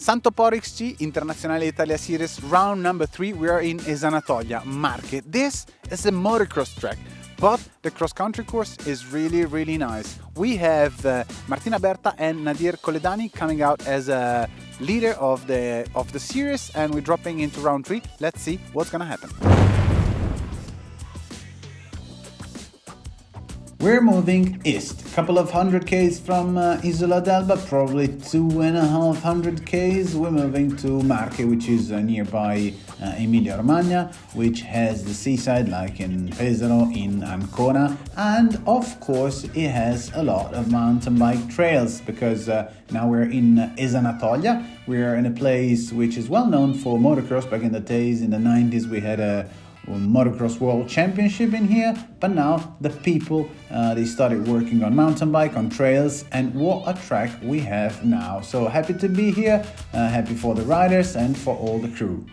Santopor XG Internazionali Italia Series round number 3. We are in Esanatoglia, Marche. This is a motocross track, but the cross-country course is really nice. We have Martina Berta and Nadir Koledani coming out as a leader of the series, and we're dropping into round 3. Let's see what's gonna happen. We're moving east, a couple of 100 k's from Isola d'Elba, probably 2.5 k's. We're moving to Marche, which is nearby Emilia-Romagna, which has the seaside like in Pesaro, in Ancona, and of course it has a lot of mountain bike trails because now we're in Esanatoglia. We're in a place which is well known for motocross. Back in the days, in the 90s, we had a motocross world championship in here, but now the people they started working on mountain bike, on trails, and what a track we have now. So happy to be here, happy for the riders and for all the crew.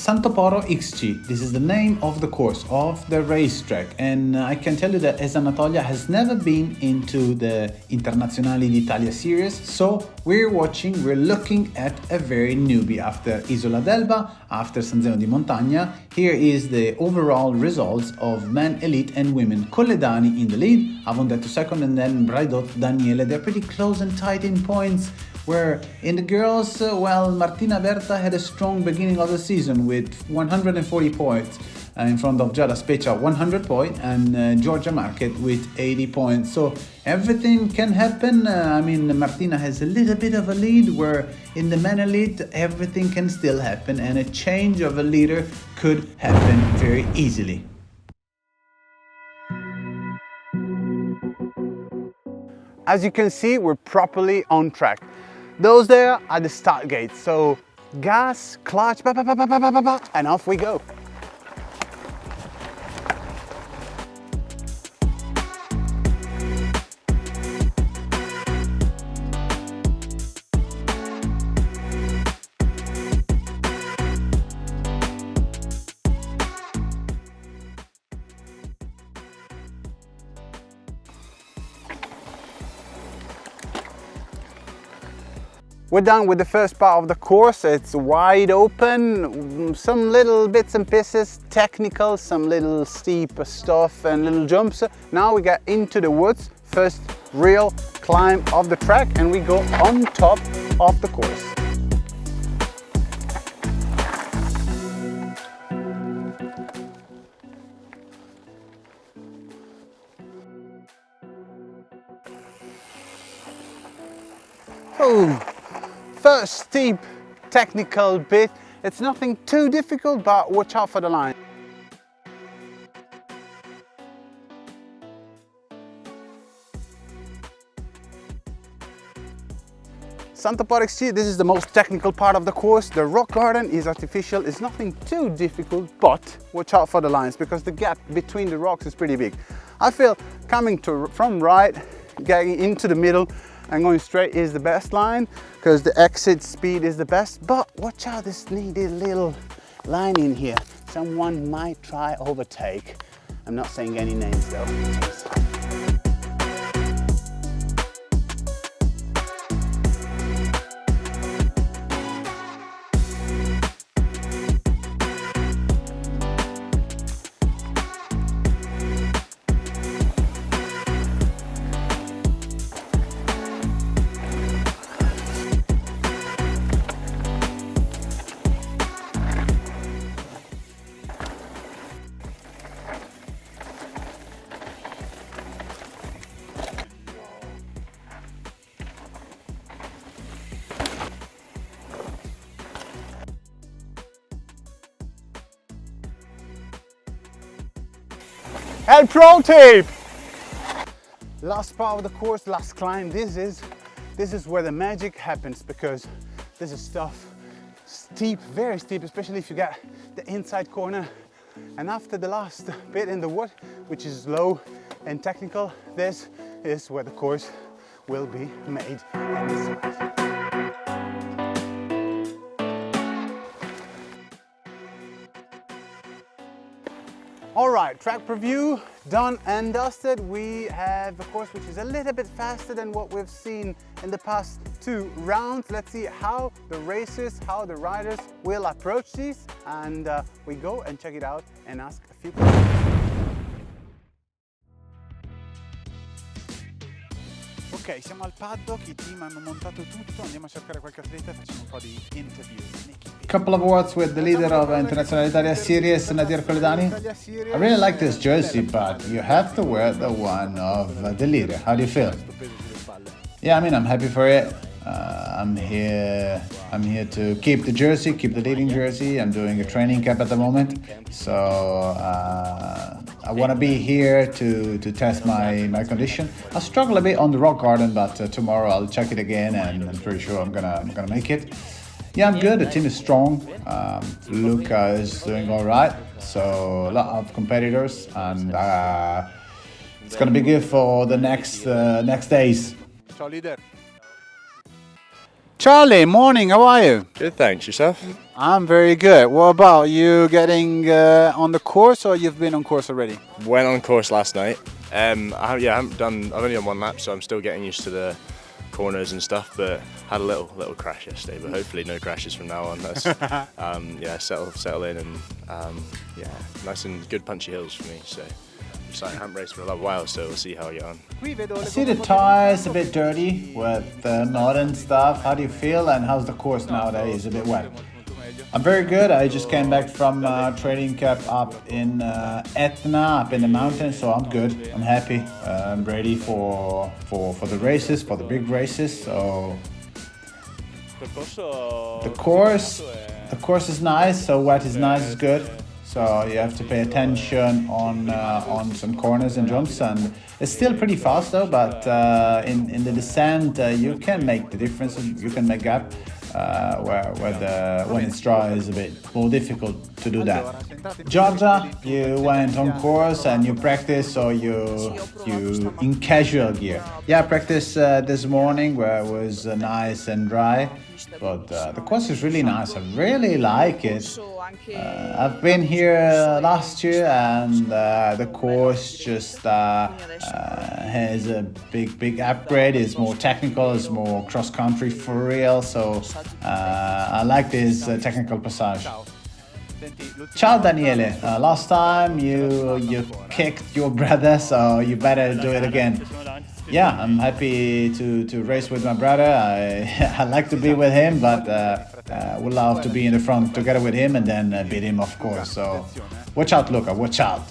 Santoporo XG, this is the name of the course, of the racetrack, and I can tell you that Esanatoglia has never been into the Internazionali d'Italia series, so we're looking at a very newbie. After Isola d'Elba, after San Zeno di Montagna, here is the overall results of men elite and women. Colledani in the lead, Avondetto second, and then Braidot, Daniele. They're pretty close and tight in points. Where in the girls, well, Martina Berta had a strong beginning of the season with 140 points in front of Giada Spezia 100 points and Georgia Market with 80 points. So everything can happen. I mean, Martina has a little bit of a lead, where in the men elite everything can still happen, and a change of a leader could happen very easily. As you can see, we're properly on track. Those there are the start gates, so gas, clutch, and off we go. We're done with the first part of the course. It's wide open, some little bits and pieces, technical, some little steep stuff and little jumps. Now we get into the woods, first real climb of the track, and we go on top of the course. Oh. First steep technical bit. It's nothing too difficult, but watch out for the line. Santopor XG, this is the most technical part of the course. The rock garden is artificial, it's nothing too difficult, but watch out for the lines because the gap between the rocks is pretty big. I feel coming from right, getting into the middle and going straight is the best line because the exit speed is the best, but watch out, this needed little line in here. Someone might try overtake. I'm not saying any names though. And pro tip! Last part of the course, last climb. This is where the magic happens because this is stuff steep, very steep, especially if you get the inside corner And after the last bit in the wood, which is low and technical, this is where the course will be made and decided. All right, track preview done and dusted. We have a course which is a little bit faster than what we've seen in the past 2 rounds. Let's see how the racers, how the riders will approach these, and we go and check it out and ask a few questions. Ok, siamo al paddock, i team hanno montato tutto, andiamo a cercare qualche atleta e facciamo un po' di interview. Couple of words with the leader of Internazionali Italia series, Nadir Koledani. I really like this jersey, but you have to wear the one of the leader. How do you feel? Yeah, I mean, I'm happy for it. I'm here to keep the jersey, keep the leading jersey. I'm doing a training camp at the moment, so I want to be here to test my condition. I struggle a bit on the rock garden, but tomorrow I'll check it again, and I'm pretty sure I'm gonna make it. Yeah, I'm good. The team is strong. Luca is doing all right. So a lot of competitors, and it's gonna be good for the next days. Ciao leader. Charlie, morning, how are you? Good, thanks. Yourself? I'm very good. What about you getting on the course, or you've been on course already? Went on course last night. I've only done 1 lap, so I'm still getting used to the corners and stuff, but had a little crash yesterday, but hopefully no crashes from now on. That's settle in, and nice and good punchy hills for me, so I haven't raced for a while, so we'll see how I get on. I see the tires a bit dirty with the mud and stuff. How do you feel, and how's the course nowadays? A bit wet? I'm very good. I just came back from training camp up in Etna, up in the mountains, so I'm good. I'm happy. I'm ready for the races, for the big races. So the course is nice. So wet is nice, is good. So you have to pay attention on some corners and jumps, and it's still pretty fast though. But in the descent, you can make the difference. You can make gap. When it's dry is a bit more difficult to do that. Georgia, you went on course and you practiced, or you in casual gear? Yeah, I practiced this morning where it was nice and dry, but the course is really nice. I really like it. I've been here last year, and the course just has a big upgrade. It's more technical, it's more cross country for real, so I like this technical passage. Ciao Daniele, last time you kicked your brother, so you better do it again. Yeah, I'm happy to race with my brother. I like to be with him, but would love to be in the front together with him and then beat him, of course. So watch out, Luca, watch out.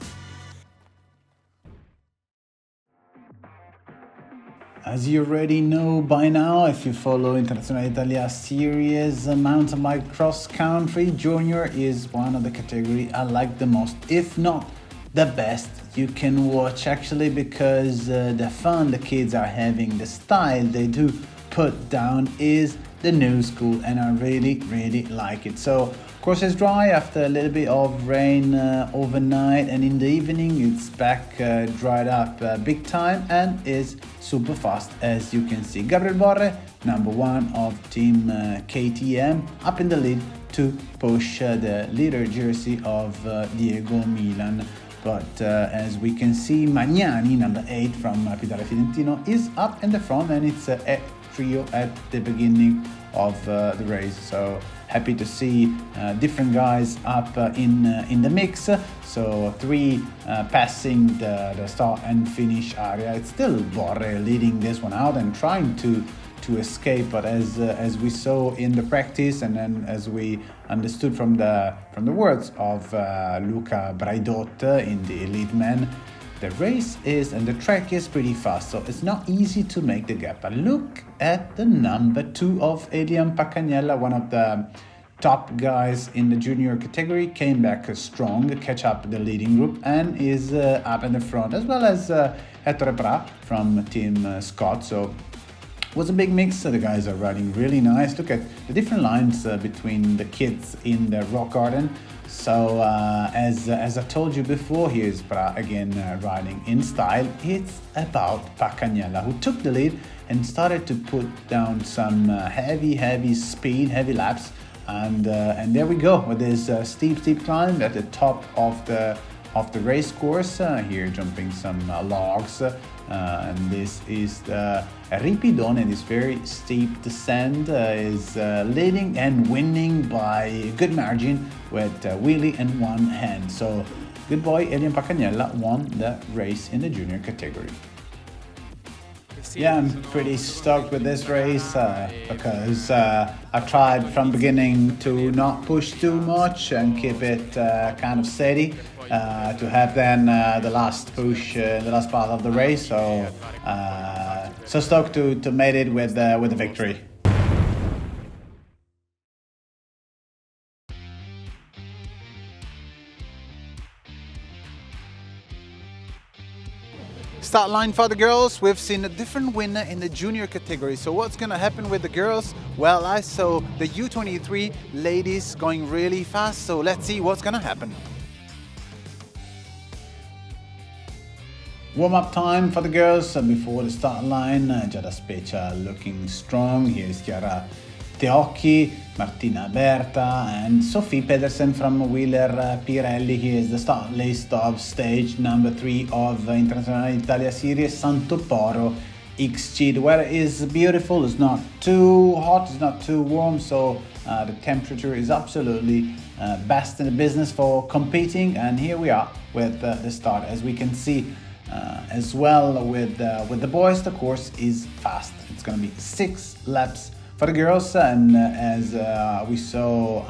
As you already know by now, if you follow Internazionali Italia series, mountain bike cross country junior is one of the category I like the most, if not the best you can watch, actually, because the fun the kids are having, the style they do put down is the new school, and I really like it. So course is dry after a little bit of rain overnight, and in the evening it's back dried up big time and is super fast, as you can see. Gabriel Borre, number 1 of team KTM, up in the lead to push the leader jersey of Diego Milan. But as we can see, Magnani, number 8 from Pidale Fidentino, is up in the front, and it's a trio at the beginning of the race. So happy to see different guys up in the mix. So 3 passing the start and finish area. It's still Borre leading this one out and trying to escape, but as we saw in the practice, and then as we understood from the words of Luca Braidot in the Elite Men, the race is and the track is pretty fast, so it's not easy to make the gap. But look at the number 2 of Elian Pacagnella, one of the top guys in the junior category, came back strong, catch up the leading group, and is up in the front, as well as Ettore Pra from Team Scott. So was a big mix. The guys are riding really nice. Look at the different lines between the kids in the rock garden. So as I told you before, here's Pra again riding in style. It's about Paccagnella, who took the lead and started to put down some heavy speed, heavy laps. And there we go with this steep climb at the top of the race course. Here jumping some logs. And this is the Ripidone, this very steep descent, is leading and winning by a good margin with wheelie in one hand. So good boy, Elian Paccagnella won the race in the junior category. Yeah, I'm pretty stoked with this race because I tried from beginning to not push too much and keep it kind of steady. To have then the last push, the last part of the race. So stoked to made it with the victory. Start line for the girls. We've seen a different winner in the junior category. So what's going to happen with the girls? Well, I saw the U23 ladies going really fast. So let's see what's going to happen. Warm-up time for the girls before the start line. Giada Specia looking strong. Here's Chiara Teocchi, Martina Berta and Sophie Pedersen from Wheeler Pirelli. Here's the start list of stage number 3 of Internazionali Italia Series Sant'Oporo XG. The weather is beautiful, it's not too hot, it's not too warm, so the temperature is absolutely best in the business for competing. And here we are with the start. As we can see, as well with the boys, the course is fast. It's going to be 6 laps for the girls, and as we saw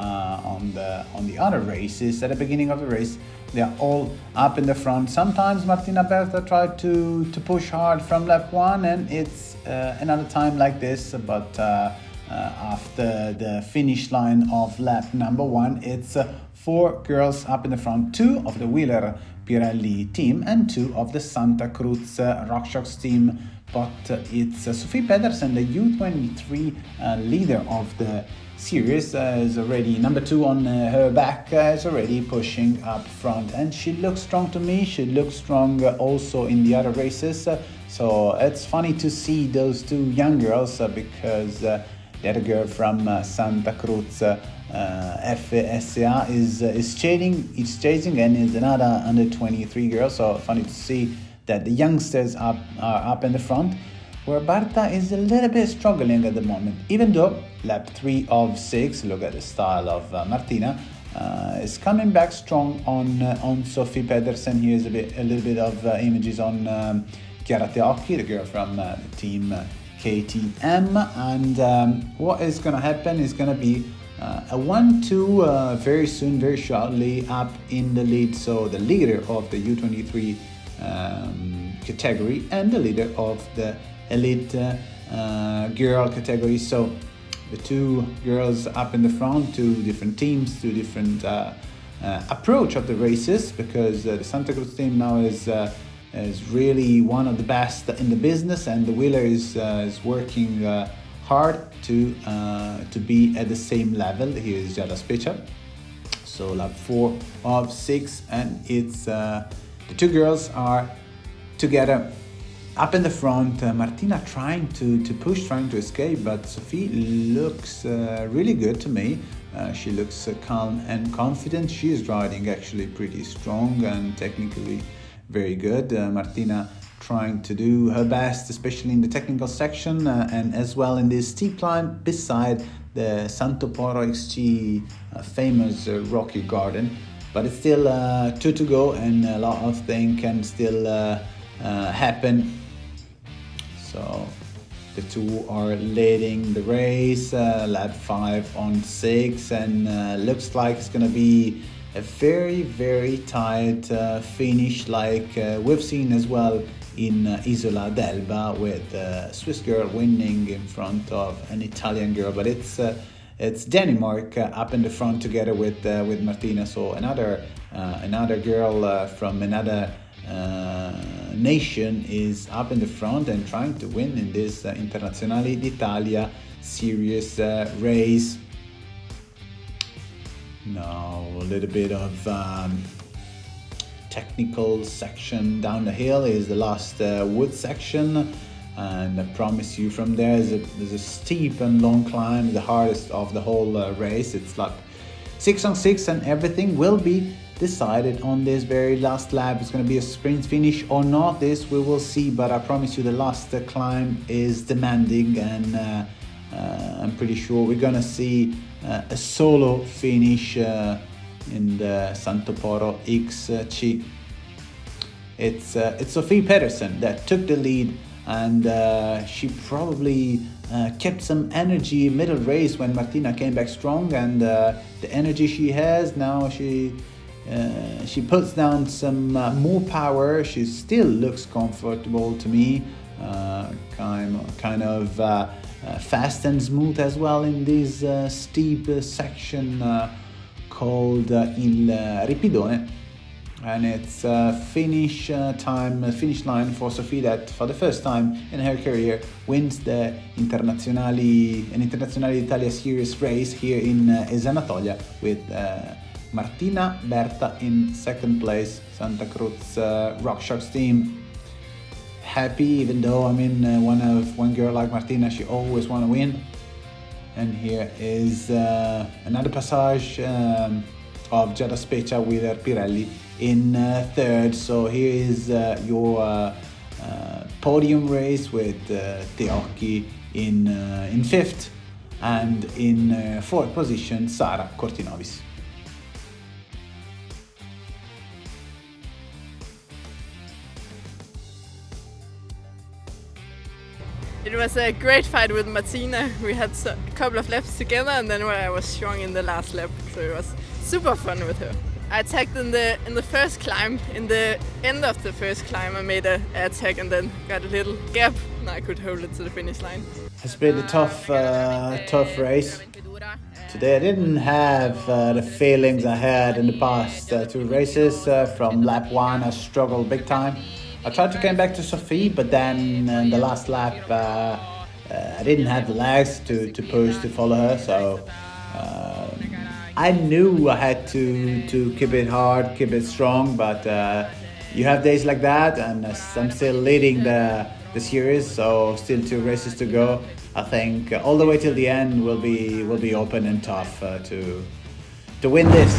on the other races at the beginning of the race, they are all up in the front. Sometimes Martina Berta tried to push hard from lap 1, and it's another time like this, but after the finish line of lap number 1, it's 4 girls up in the front, 2 of the Wheeler Pirelli team and 2 of the Santa Cruz RockShox team. But it's Sophie Pedersen, the U23 leader of the series, is already number 2 on her back, is already pushing up front, and she looks strong to me. She looks strong also in the other races, so it's funny to see those 2 young girls because the other girl from Santa Cruz FSA is chasing and is another under 23 girl. So funny to see that the youngsters are up in the front, where Barta is a little bit struggling at the moment, even though lap 3 of 6, look at the style of Martina, is coming back strong on Sophie Pedersen. Here's a little bit of images on Chiara Teocchi, the girl from the team KTM, and what is going to happen is going to be a 1-2 very soon, very shortly, up in the lead. So the leader of the U23 category and the leader of the elite girl category. So the 2 girls up in the front, 2 different teams, 2 different approach of the races, because the Santa Cruz team now is really one of the best in the business, and the Wheeler is working hard to be at the same level. Here is Giada Specia. So lap 4 of 6, and it's the 2 girls are together up in the front. Martina trying to push, trying to escape, but Sophie looks really good to me. She looks calm and confident. She is riding actually pretty strong and technically very good. Martina trying to do her best, especially in the technical section and as well in this steep climb beside the Sant'Oporo XG famous rocky garden. But it's still 2 to go, and a lot of things can still happen. So the 2 are leading the race, lap 5 on 6, and looks like it's gonna be a very tight finish, like we've seen as well in Isola d'Elba, with a Swiss girl winning in front of an Italian girl. But it's Denmark up in the front together with Martina. So another girl from another nation is up in the front and trying to win in this Internazionali d'Italia series race. Now a little bit of technical section down the hill is the last wood section, and I promise you from there there's a steep and long climb, the hardest of the whole race. It's like 6 on 6 and everything will be decided on this very last lap. It's going to be a sprint finish or not, this we will see, but I promise you the last climb is demanding, and I'm pretty sure we're going to see a solo finish in the Sant'Oporo XC. It's Sophie Pedersen that took the lead, and she probably kept some energy middle race when Martina came back strong, and the energy she has now, she puts down some more power. She still looks comfortable to me, kind of fast and smooth as well in this steep section called Il Ripidone, and it's finish line for Sophie that for the first time in her career wins the Internazionali d'Italia series race here in Esanatoglia with Martina Berta in second place, Santa Cruz RockShox team. Happy, even though I mean one girl like Martina, she always want to win. And here is another passage of Giada Speccia with Pirelli in third. So here is your podium race with Teocchi in fifth, and in fourth position Sara Cortinovis. It was a great fight with Martina. We had a couple of laps together, and then I was strong in the last lap, so it was super fun with her. I attacked in the first climb. In the end of the first climb, I made an attack and then got a little gap, and I could hold it to the finish line. It's been a tough race. Today I didn't have the feelings I had in the past two races. From lap 1 I struggled big time. I tried to come back to Sophie, but then in the last lap I didn't have the legs to push to follow her, so I knew I had to keep it hard, keep it strong, but you have days like that, and I'm still leading the series, so still 2 races to go. I think all the way till the end will be open and tough to win this.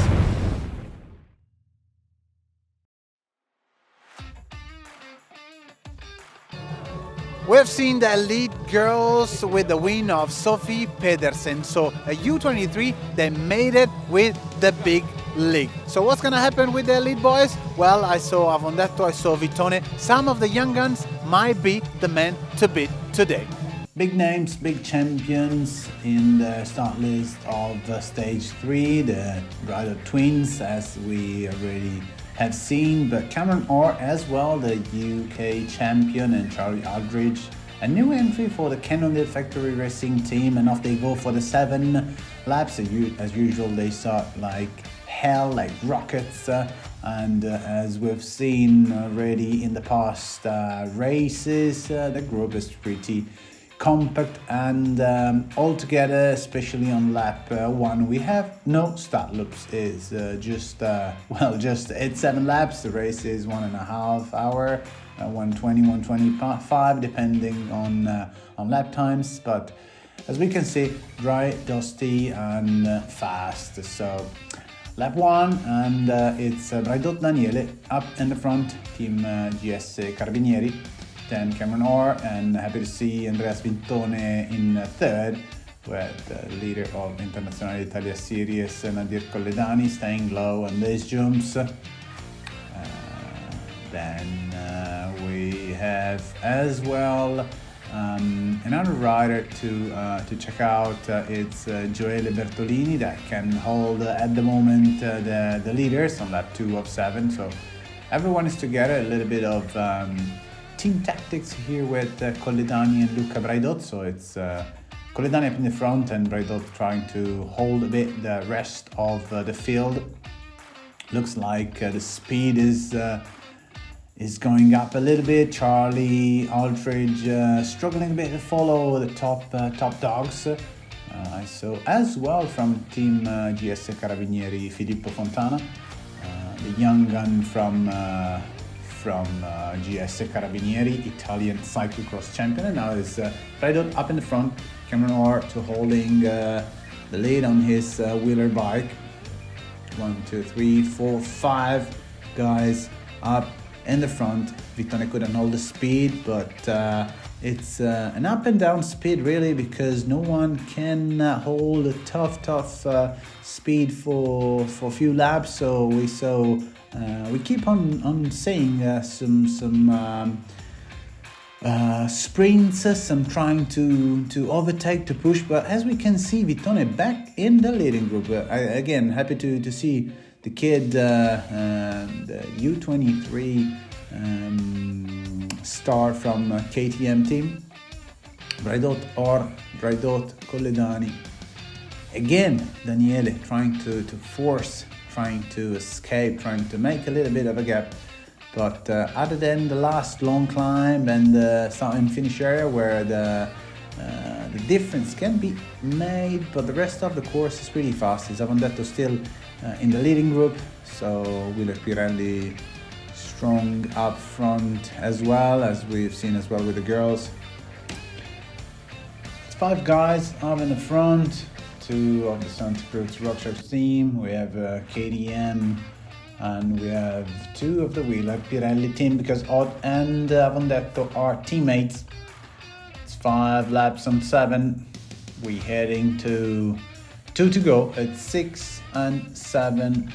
We've seen the elite girls with the win of Sophie Pedersen. So a U23, they made it with the big league. So what's gonna happen with the elite boys? Well, I saw Avondetto, I saw Vitone. Some of the young guns might be the men to beat today. Big names, big champions in the start list of stage 3, the Rider twins, as we already have seen, but Cameron Orr as well, the UK champion, and Charlie Aldridge, a new entry for the Cannondale Factory Racing team, and off they go for the 7 laps. As usual, they start like hell, like rockets, and as we've seen already in the past races, the group is pretty compact, and all together, especially on lap 1, we have no start loops. It's it's 7 laps. The race is 1.5 hour, 120, 125, depending on lap times. But as we can see, dry, dusty, and fast. So lap 1, and it's Braidot Daniele up in the front, team GS Carabinieri. Then Cameron Orr, and happy to see Andreas Vintone in third, with the leader of Internazionali Italia Series, Nadir Colledani, staying low on these jumps. Then we have as well another rider to check out. It's Gioele Bertolini that can hold at the moment the leaders on lap 2 of 7. So everyone is together. A little bit of team tactics here with Colledani and Luca Braidot. So it's Colledani up in the front and Braidot trying to hold a bit the rest of the field. Looks like the speed is is going up a little bit. Charlie Aldridge struggling a bit to follow the top dogs. I saw as well from Team GS Carabinieri Filippo Fontana, the young gun from GS Carabinieri, Italian cyclocross champion, and now is Fredo up in the front, Cameron Orr to holding the lead on his wheeler bike. 1, 2, 3, 4, 5 guys up in the front. Vittone couldn't hold the speed, but it's an up and down speed really, because no one can hold a tough speed for a few laps. So we keep on seeing some sprints, some trying to overtake, to push, but as we can see, Vittone back in the leading group. Again, happy to see the kid, the U23 star from KTM team, Braidot or Braidot Colledani. Again, Daniele trying to force, trying to escape, trying to make a little bit of a gap. But other than the last long climb and the start and finish area where the difference can be made, but the rest of the course is pretty fast. Is Avondetto still in the leading group, so Wheeler Pirelli strong up front as well, as we've seen as well with the girls. It's 5 guys up in the front, 2 of the Santa Cruz Rockshop team. We have KTM, and we have 2 of the Wheeler Pirelli team, because Odd and Avondetto are teammates. It's 5 laps on 7. We're heading to 2 to go. It's 6 and 7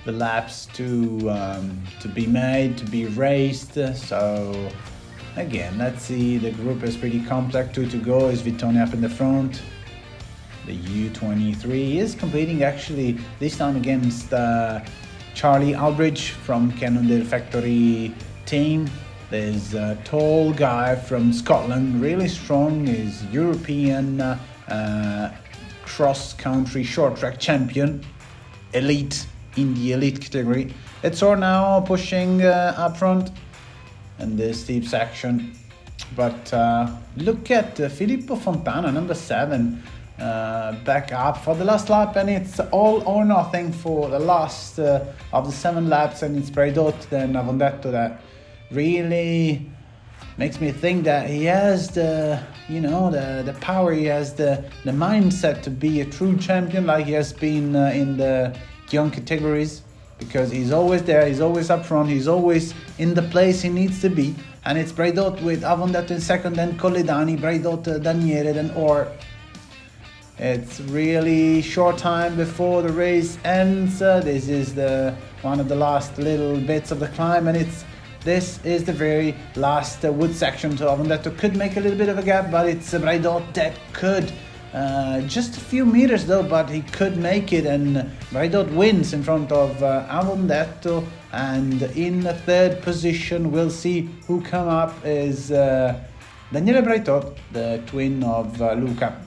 the laps to be made, to be raced. So again, let's see, the group is pretty complex. 2 to go is Vittone up in the front. The U23 is competing actually this time against Charlie Aldridge from Cannondale Factory team. There's a tall guy from Scotland, really strong, is European cross-country short track champion, elite in the elite category. It's all now pushing up front in this steep section. But look at Filippo Fontana, number 7. Back up for the last lap, and it's all or nothing for the last of the 7 laps, and it's Braidot then Avondetto that really makes me think that he has the power, he has the mindset to be a true champion, like he has been in the young categories, because he's always there, he's always up front, he's always in the place he needs to be. And it's Braidot with Avondetto in second, then Colledani, Braidot, Daniele, then Orr. It's really short time before the race ends. This is one of the last little bits of the climb, and this is the very last wood section. So Avondetto could make a little bit of a gap, but it's Braidot that could. Just a few meters though, but he could make it, and Braidot wins in front of Avondetto. And in the 3rd position, we'll see who come up is Daniele Braidot, the twin of Luca.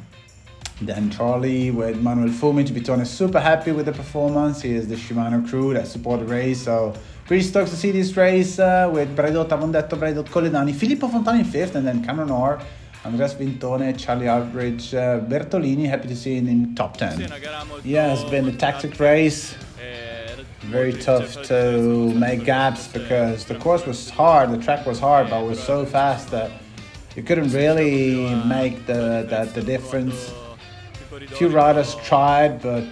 Then Charlie with Manuel Fumic. Vittone is super happy with the performance. He is the Shimano crew that support the race, so pretty stoked to see this race with Braidot, Avondetto, Braidot, Colledani, Filippo Fontana in 5th, and then Cameron Orr, Andreas Vittone, Charlie Aldridge, Bertolini. Happy to see him in top 10. Yeah, it's been a tactic race. Very tough to make gaps because the course was hard, the track was hard, but it was so fast that you couldn't really make the difference. Few riders tried, but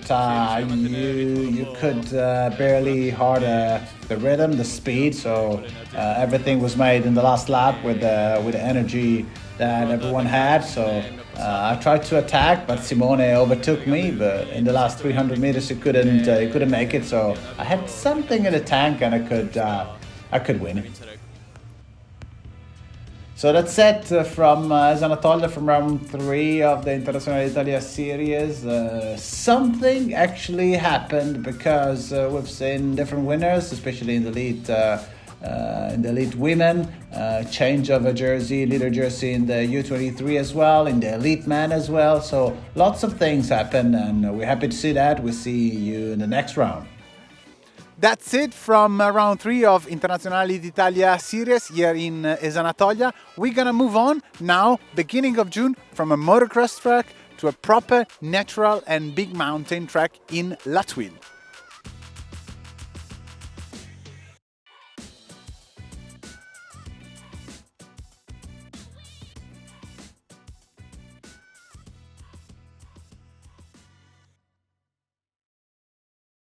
you could barely hold the rhythm, the speed. So everything was made in the last lap with the energy that everyone had. So I tried to attack, but Simone overtook me. But in the last 300 meters, he couldn't make it. So I had something in the tank, and I could win it. So that's it from Esanatoglia, from round 3 of the Internazionali Italia series. Something actually happened, because we've seen different winners, especially in the elite women. Change of a jersey, leader jersey in the U23 as well, in the elite men as well. So lots of things happened, and we're happy to see that. We'll see you in the next round. That's it from round 3 of Internazionali d'Italia series here in Esanatoglia. We're gonna move on now, beginning of June, from a motocross track to a proper natural and big mountain track in Latwin.